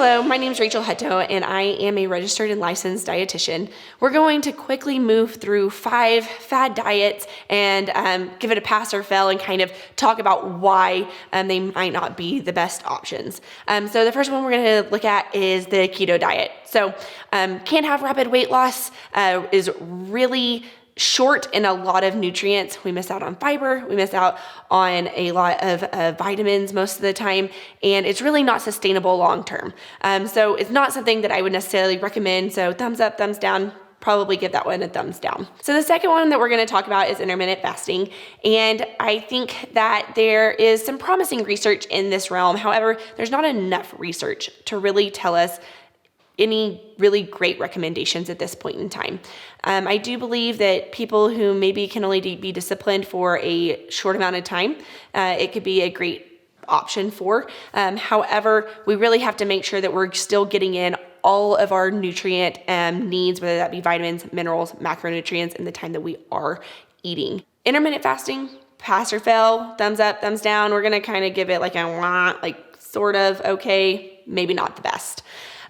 Hello, my name is Rachel Hutto, and I am a registered and licensed dietitian. We're going to quickly move through 5 fad diets and give it a pass or fail and kind of talk about why they might not be the best options. So the first one we're going to look at is the keto diet. So can't have rapid weight loss, is really short in a lot of nutrients. We miss out on fiber, we miss out on a lot of vitamins most of the time, and it's really not sustainable long term. So it's not something that I would necessarily recommend. So thumbs up, thumbs down, probably give that one a thumbs down. So the second one that we're going to talk about is intermittent fasting. And I think that there is some promising research in this realm. However, there's not enough research to really tell us any really great recommendations at this point in time. I do believe that people who maybe can only be disciplined for a short amount of time, it could be a great option for. However, we really have to make sure that we're still getting in all of our nutrient needs, whether that be vitamins, minerals, macronutrients, in the time that we are eating. Intermittent fasting, pass or fail, thumbs up, thumbs down. We're gonna kind of give it like sort of okay, maybe not the best.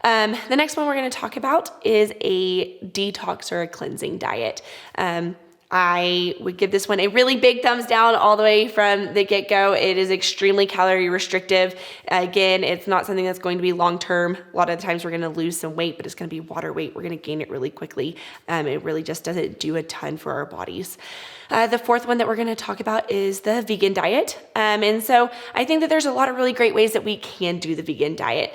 The next one we're going to talk about is a detox or a cleansing diet. I would give this one a really big thumbs down all the way from the get-go. It is extremely calorie restrictive. Again, it's not something that's going to be long-term. A lot of the times we're going to lose some weight, but it's going to be water weight. We're going to gain it really quickly. It really just doesn't do a ton for our bodies. The fourth one that we're going to talk about is the vegan diet. And so I think that there's a lot of really great ways that we can do the vegan diet.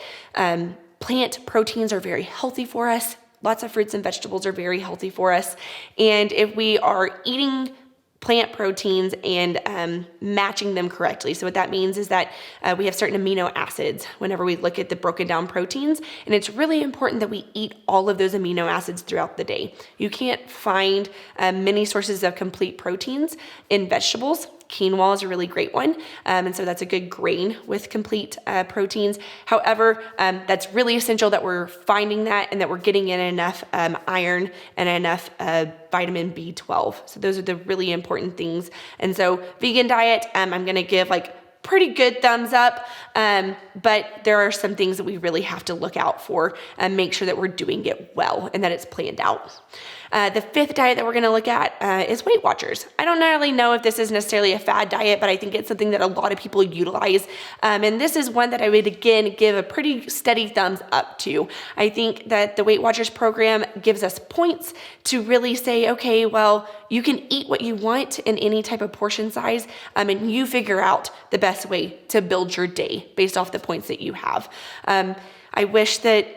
Plant proteins are very healthy for us. Lots of fruits and vegetables are very healthy for us. And if we are eating plant proteins and matching them correctly. So what that means is that we have certain amino acids whenever we look at the broken down proteins, and it's really important that we eat all of those amino acids throughout the day. You can't find many sources of complete proteins in vegetables. Quinoa is a really great one, and so that's a good grain with complete proteins. However, that's really essential that we're finding that and that we're getting in enough iron and enough vitamin B12. So those are the really important things. And so vegan diet, I'm going to give pretty good thumbs up, but there are some things that we really have to look out for and make sure that we're doing it well and that it's planned out. The fifth diet that we're going to look at is Weight Watchers. I don't really know if this is necessarily a fad diet, but I think it's something that a lot of people utilize. And this is one that I would, again, give a pretty steady thumbs up to. I think that the Weight Watchers program gives us points to really say, okay, well, you can eat what you want in any type of portion size, and you figure out the best way to build your day based off the points that you have. I wish that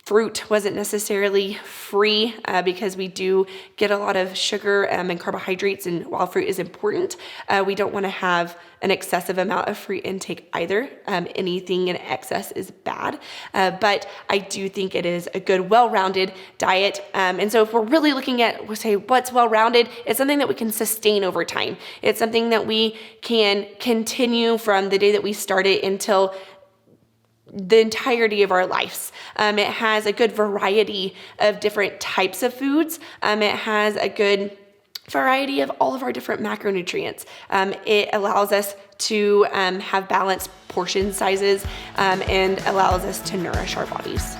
fruit wasn't necessarily free because we do get a lot of sugar and carbohydrates, and while fruit is important, we don't want to have an excessive amount of fruit intake either. Anything in excess is bad, but I do think it is a good, well-rounded diet. And so if we're really looking at, what's well-rounded, it's something that we can sustain over time. It's something that we can continue from the day that we start it until the entirety of our lives. It has a good variety of different types of foods. It has a good variety of all of our different macronutrients. It allows us to have balanced portion sizes and allows us to nourish our bodies.